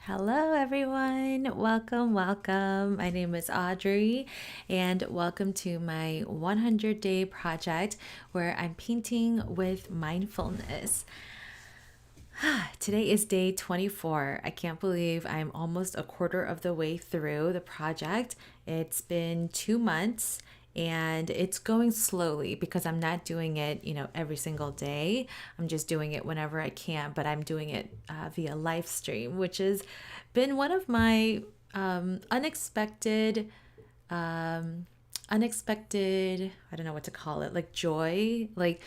Hello, everyone. Welcome, welcome. My name is Audrey, and welcome to my 100-day project where I'm painting with mindfulness. Today is day 24. I can't believe I'm almost a quarter of the way through the project. It's been 2 months and it's going slowly because I'm not doing it, every single day. I'm just doing it whenever I can, but I'm doing it via live stream, which has been one of my um, unexpected, I don't know what to call it, like joy, like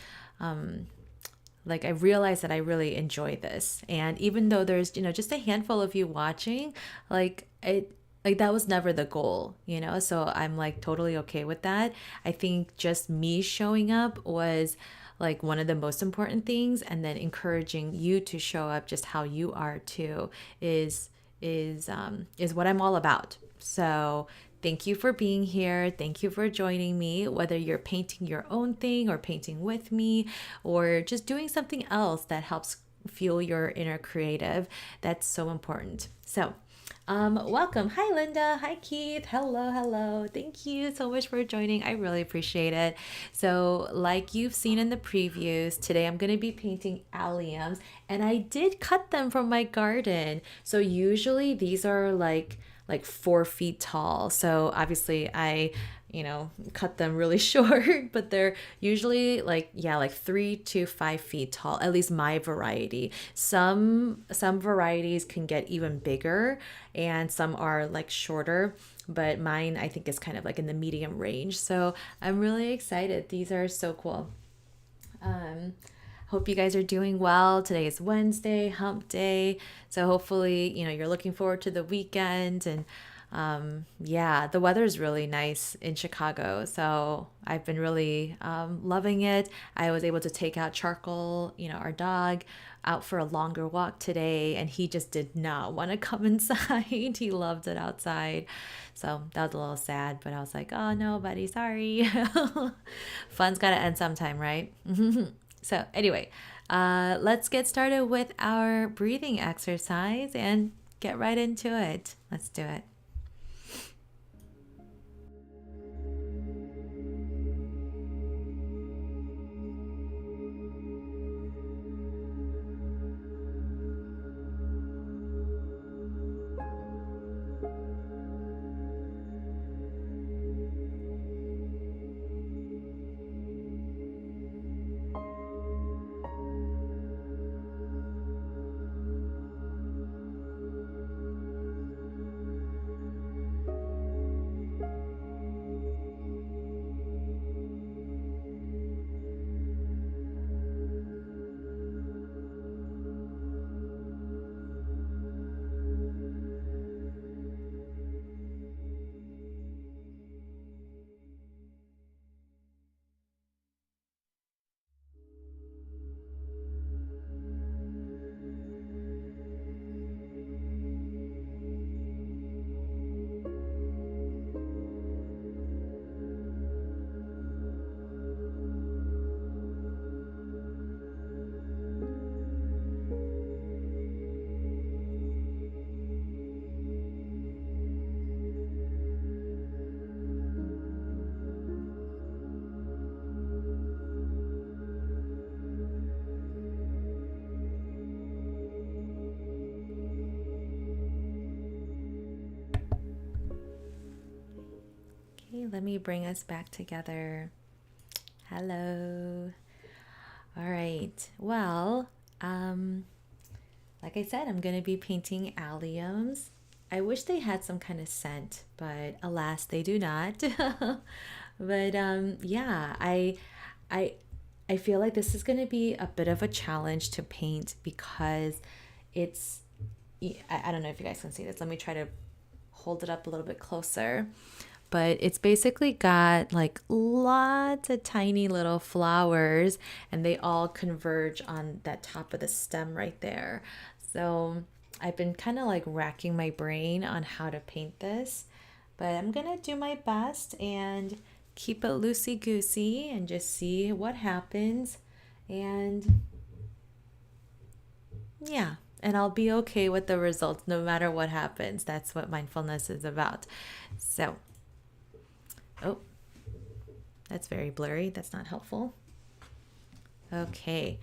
I realized that I really enjoy this. And even though there's, just a handful of you watching, like that was never the goal. So I'm like totally okay with that. I think just me showing up was like one of the most important things, and then encouraging you to show up just how you are too is what I'm all about. So thank you for being here. Thank you for joining me, whether you're painting your own thing or painting with me or just doing something else that helps fuel your inner creative. That's so important. So, welcome. Hi, Linda. Hi, Keith. Hello, hello. Thank you so much for joining. I really appreciate it. So, like you've seen in the previews, today I'm going to be painting alliums, and I did cut them from my garden. So, usually these are like 4 feet tall. So obviously I, cut them really short, but they're usually like 3 to 5 feet tall, at least my variety. Some varieties can get even bigger and some are like shorter, but mine I think is kind of like in the medium range. So I'm really excited. These are so cool. Um, Hope you guys are doing well. Today is Wednesday, hump day. So hopefully, you're looking forward to the weekend. And yeah, the weather is really nice in Chicago. So I've been really loving it. I was able to take out Charcoal, our dog, out for a longer walk today, and he just did not want to come inside. He loved it outside. So that was a little sad, but I was like, oh no, buddy, sorry. Fun's got to end sometime, right? So, anyway, let's get started with our breathing exercise and get right into it. Let's do it. Okay, let me bring us back together. Hello. All right. Well, like I said, I'm going to be painting alliums. I wish they had some kind of scent, but alas, they do not. But yeah, I I feel like this is going to be a bit of a challenge to paint because it's I don't know if you guys can see this. Let me try to hold it up a little bit closer. But it's basically got like lots of tiny little flowers, and they all converge on that top of the stem right there. So I've been kind of like racking my brain on how to paint this, but I'm gonna do my best and keep it loosey goosey and just see what happens. And yeah, and I'll be okay with the results no matter what happens. That's what mindfulness is about. So, oh, that's very blurry. That's not helpful. Okay.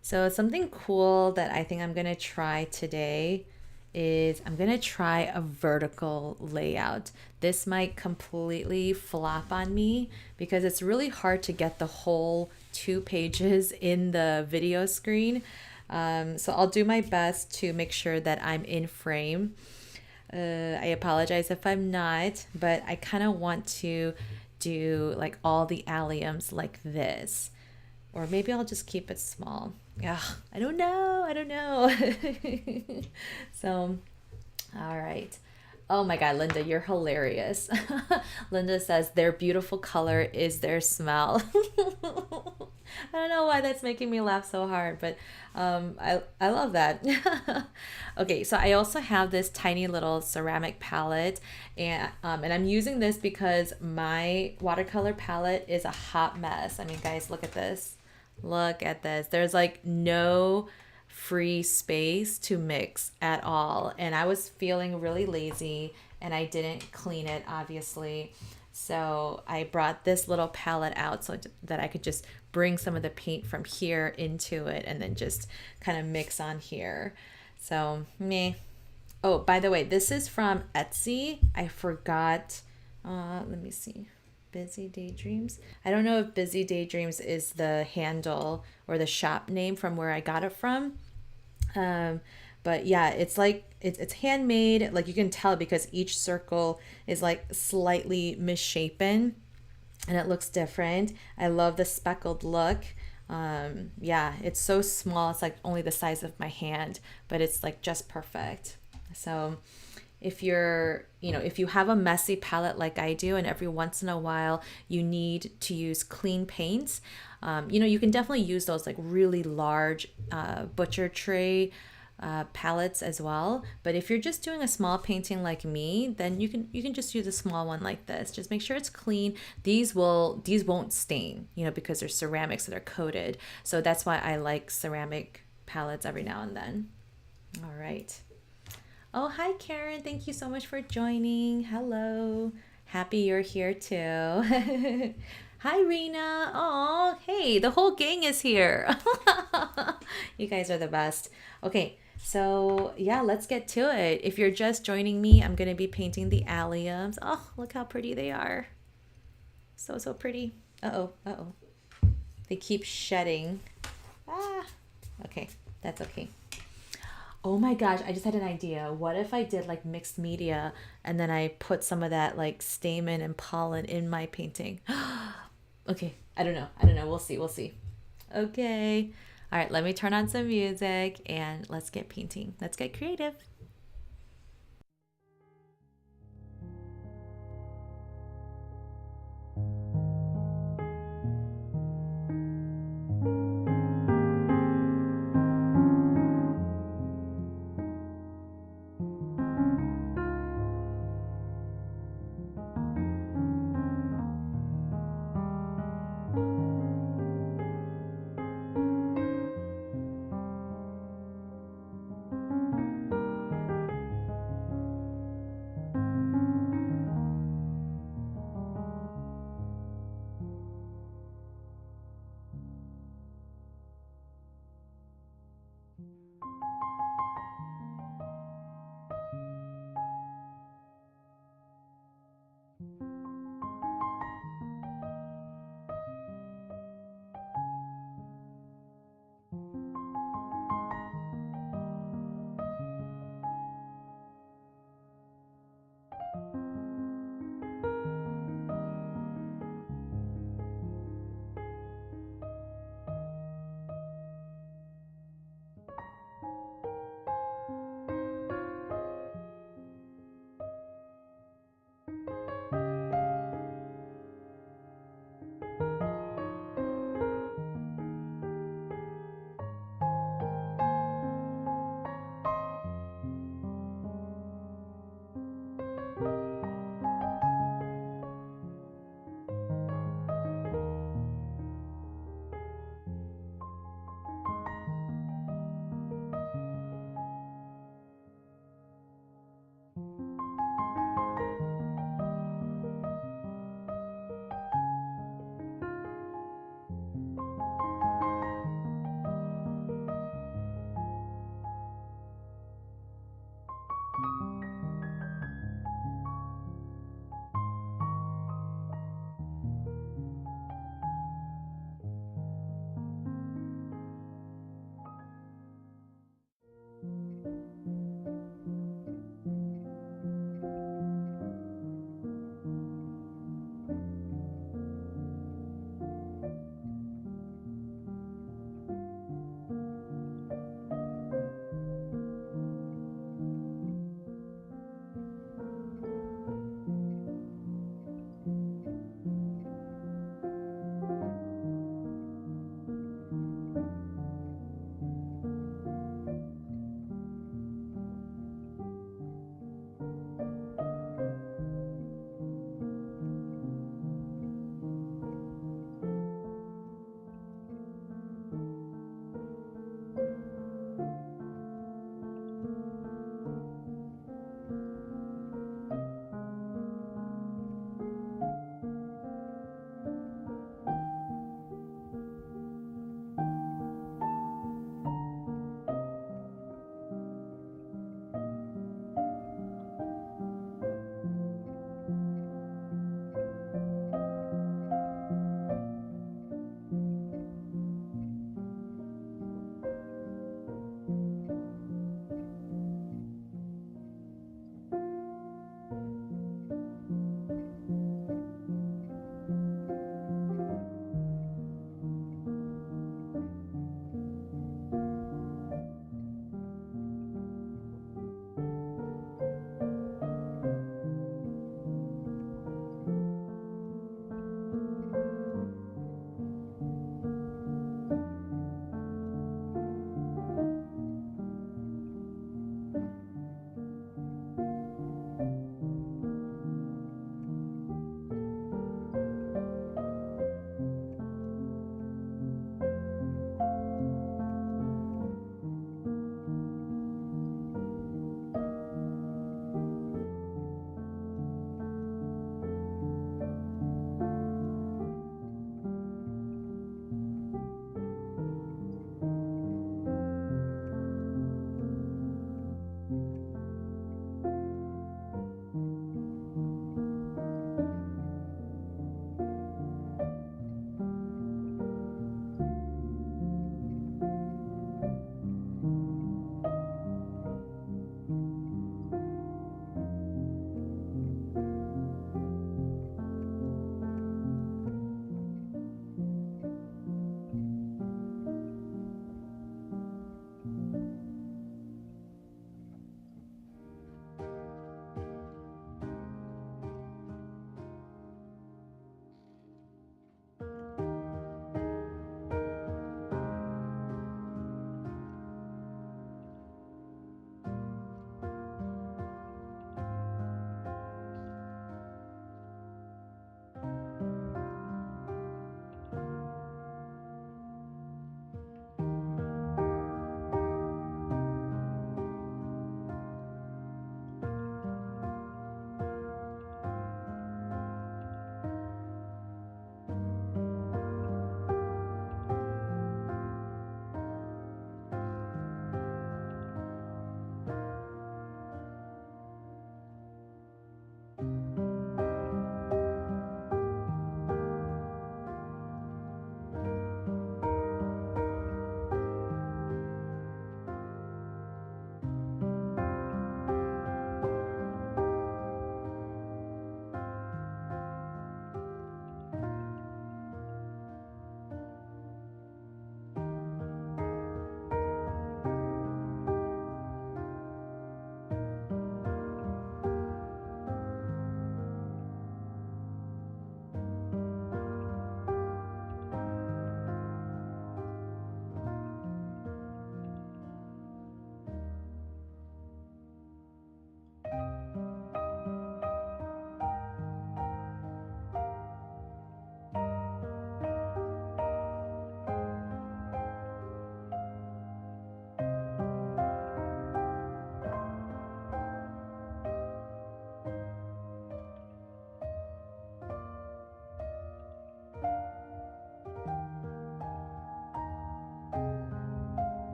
So something cool that I think I'm going to try today is I'm going to try a vertical layout. This might completely flop on me because it's really hard to get the whole 2 pages in the video screen. So I'll do my best to make sure that I'm in frame. I apologize if I'm not, but I kind of want to do like all the alliums like this. Or maybe I'll just keep it small. Yeah, I don't know. I don't know. So, all right. Oh my God, Linda, you're hilarious. Linda says their beautiful color is their smell. I don't know why that's making me laugh so hard, but I love that. Okay, so I also have this tiny little ceramic palette, and I'm using this because my watercolor palette is a hot mess. I mean, guys, look at this. Look at this. There's like no free space to mix at all. And I was feeling really lazy and I didn't clean it, obviously. So I brought this little palette out so that I could just bring some of the paint from here into it and then just kind of mix on here. So, meh. Oh, by the way, this is from Etsy. I forgot. Let me see. Busy Daydreams. I don't know if Busy Daydreams is the handle or the shop name from where I got it from. But yeah, it's like it's handmade. Like you can tell because each circle is like slightly misshapen and it looks different. I love the speckled look. Yeah, it's so small. It's like only the size of my hand, but it's like just perfect. So if if you have a messy palette like I do, and every once in a while you need to use clean paints, you can definitely use those like really large butcher tray palettes as well. But if you're just doing a small painting like me, then you can just use a small one like this. Just make sure it's clean. These won't stain, because they're ceramics that are coated. So that's why I like ceramic palettes every now and then. All right. Oh, hi, Karen. Thank you so much for joining. Hello. Happy you're here too. Hi, Rena. Oh, hey, the whole gang is here. You guys are the best. Okay, so yeah, let's get to it. If you're just joining me, I'm going to be painting the alliums. Oh, look how pretty they are. So, so pretty. Uh-oh, uh-oh. They keep shedding. Ah, okay, that's okay. Oh my gosh, I just had an idea. What if I did like mixed media and then I put some of that like stamen and pollen in my painting? Okay, I don't know. I don't know. We'll see. We'll see. Okay. All right, let me turn on some music and let's get painting. Let's get creative.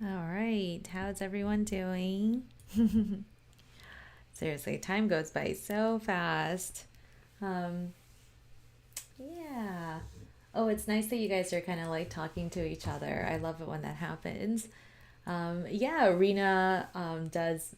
All right, how's everyone doing? Seriously, time goes by so fast. Um, yeah. Oh, it's nice that you guys are kind of like talking to each other. I love it when that happens. Yeah, Rena does.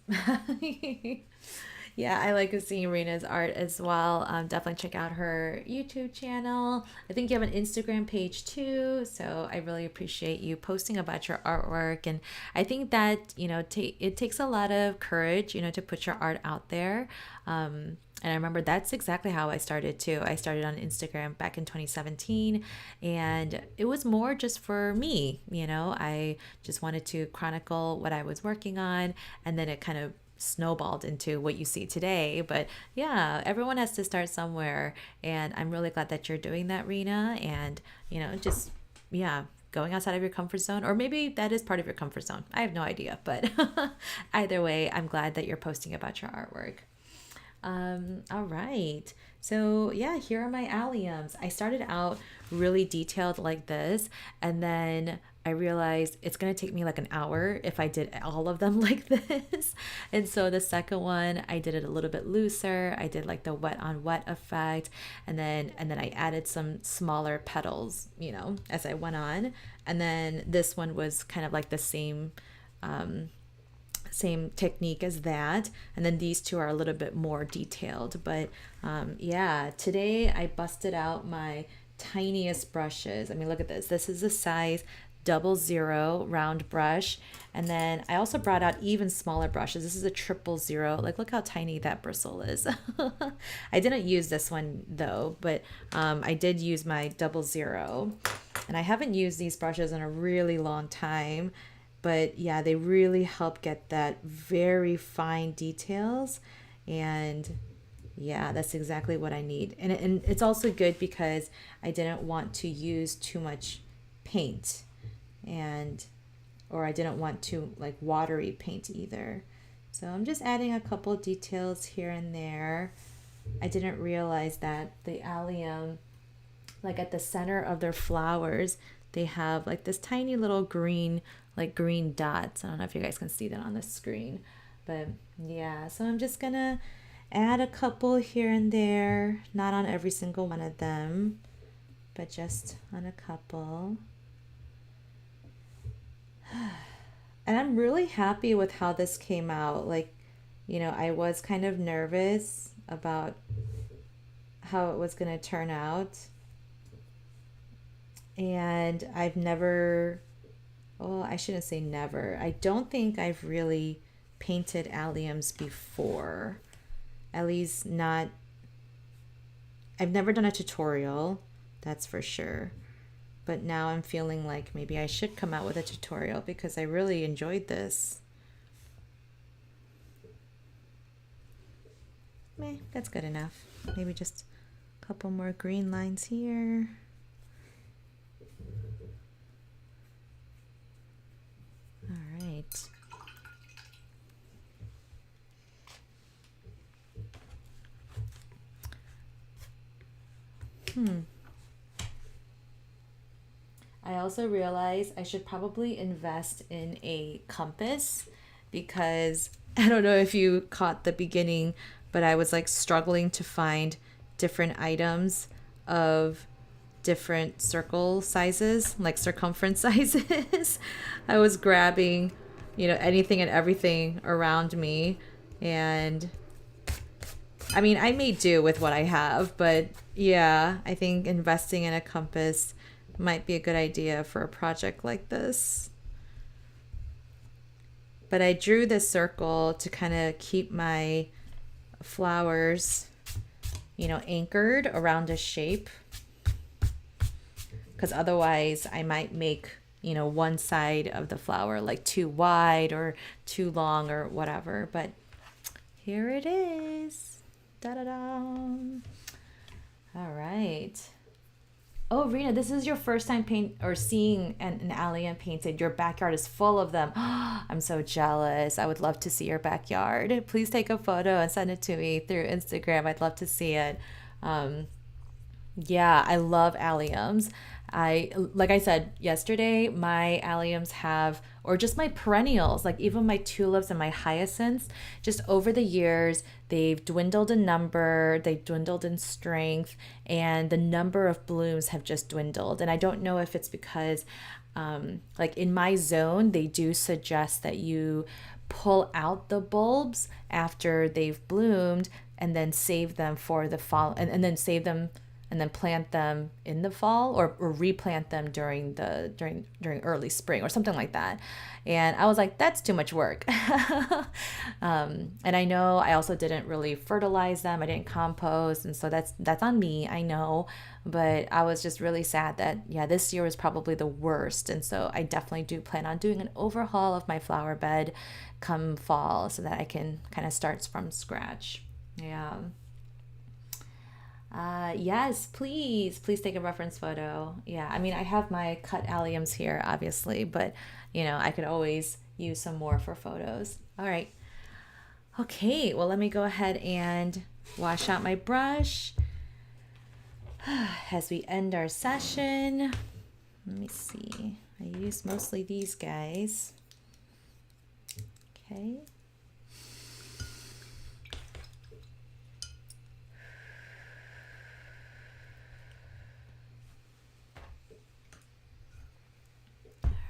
Yeah, I like seeing Rena's art as well. Definitely check out her YouTube channel. I think you have an Instagram page too. So I really appreciate you posting about your artwork. And I think that, it takes a lot of courage, to put your art out there. And I remember that's exactly how I started too. I started on Instagram back in 2017, and it was more just for me. I just wanted to chronicle what I was working on, and then it kind of snowballed into what you see today. But yeah, everyone has to start somewhere, and I'm really glad that you're doing that, Rena. And just yeah, going outside of your comfort zone, or maybe that is part of your comfort zone. I have no idea, but either way, I'm glad that you're posting about your artwork. All right. So yeah, here are my alliums. I started out really detailed like this, and then I realized it's gonna take me like an hour if I did all of them like this. And so the second one, I did it a little bit looser. I did like the wet on wet effect, and then I added some smaller petals, as I went on. And then this one was kind of like the same technique as that, and then these two are a little bit more detailed. But yeah, today I busted out my tiniest brushes. I mean, look at this is a size 00 round brush, and then I also brought out even smaller brushes. This is a 000. Like, look how tiny that bristle is. I didn't use this one though, but I did use my 00, and I haven't used these brushes in a really long time. But yeah, they really help get that very fine details. And yeah, that's exactly what I need. And it's also good because I didn't want to use too much paint, and or I didn't want too like watery paint either. So I'm just adding a couple details here and there. I didn't realize that the allium, like at the center of their flowers, they have like this tiny little green dots. I don't know if you guys can see that on the screen, but yeah, so I'm just gonna add a couple here and there, not on every single one of them, but just on a couple. And I'm really happy with how this came out. Like, I was kind of nervous about how it was gonna turn out. And I've never, oh, I shouldn't say never. I don't think I've really painted alliums before. At least not, I've never done a tutorial, that's for sure. But now I'm feeling like maybe I should come out with a tutorial because I really enjoyed this. That's good enough. Maybe just a couple more green lines here. All right. I also realized I should probably invest in a compass because I don't know if you caught the beginning, but I was like struggling to find different items of different circle sizes, like circumference sizes. I was grabbing, anything and everything around me. And I mean, I may do with what I have, but yeah, I think investing in a compass might be a good idea for a project like this. But I drew this circle to kind of keep my flowers, anchored around a shape. because otherwise I might make, you know, one side of the flower like too wide or too long or whatever. But here it is. Da da da. All right. Oh, Rena, this is your first time paint or seeing an allium painted. Your backyard is full of them. I'm so jealous. I would love to see your backyard. Please take a photo and send it to me through Instagram. I'd love to see it. Um, yeah, I love alliums. Like I said yesterday, my alliums have, or just my perennials, like even my tulips and my hyacinths, just over the years, they've dwindled in number, they've dwindled in strength, and the number of blooms have just dwindled. And I don't know if it's because, like in my zone, they do suggest that you pull out the bulbs after they've bloomed and then save them for the fall, and then save them and then plant them in the fall, or replant them during early spring or something like that. And I was like, that's too much work. And I know I also didn't really fertilize them. I didn't compost, and so that's on me, I know. But I was just really sad that, yeah, this year was probably the worst. And so I definitely do plan on doing an overhaul of my flower bed come fall so that I can kind of start from scratch. Yeah. Yes, please take a reference photo. Yeah, I mean, I have my cut alliums here, obviously, but you know, I could always use some more for photos. All right. Okay, well, let me go ahead and wash out my brush as we end our session. Let me see. I use mostly these guys. Okay.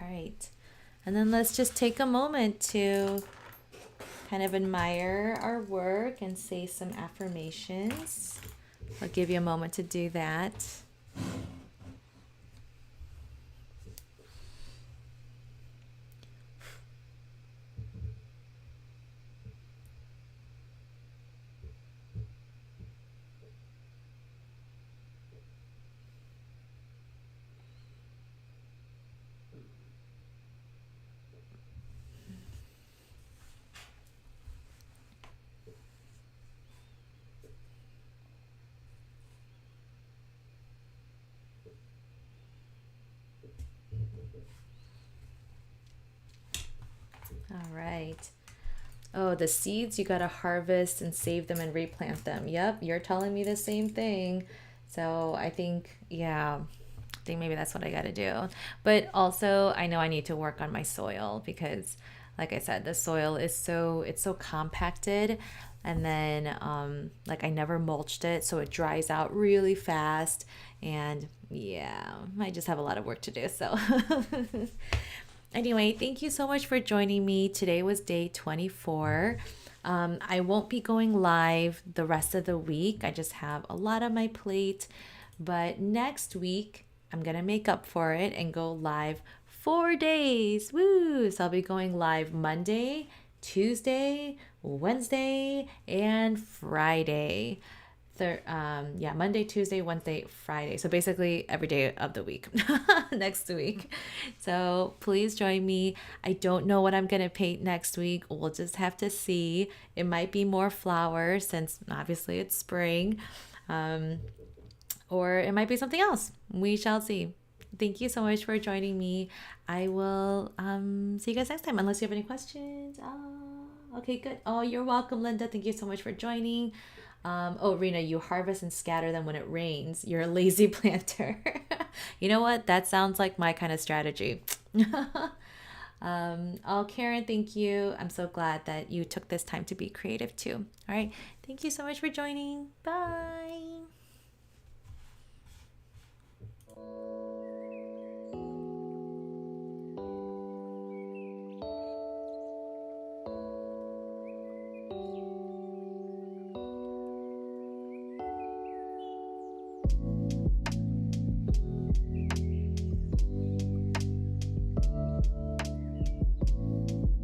All right. And then let's just take a moment to kind of admire our work and say some affirmations. I'll give you a moment to do that. All right. Oh, the seeds, you got to harvest and save them and replant them. Yep, you're telling me the same thing. So I think, yeah, I think maybe that's what I got to do. But also, I know I need to work on my soil because, like I said, the soil is it's so compacted. And then, like, I never mulched it, so it dries out really fast. And yeah, I just have a lot of work to do. So anyway, thank you so much for joining me. Today was day 24. I won't be going live the rest of the week. I just have a lot on my plate. But next week, I'm going to make up for it and go live 4 days. Woo! So I'll be going live Monday, Tuesday, Wednesday, and Friday. Yeah, Monday, Tuesday, Wednesday, Friday. So basically every day of the week next week. So please join me. I don't know what I'm going to paint next week. We'll just have to see. It might be more flowers since obviously it's spring. Or it might be something else. We shall see. Thank you so much for joining me. I will see you guys next time unless you have any questions. Oh, okay, good. Oh, you're welcome, Linda. Thank you so much for joining. Oh, Rena, you harvest and scatter them when it rains. You're a lazy planter. You know what? That sounds like my kind of strategy. Oh, Karen, thank you. I'm so glad that you took this time to be creative too. All right. Thank you so much for joining. Bye.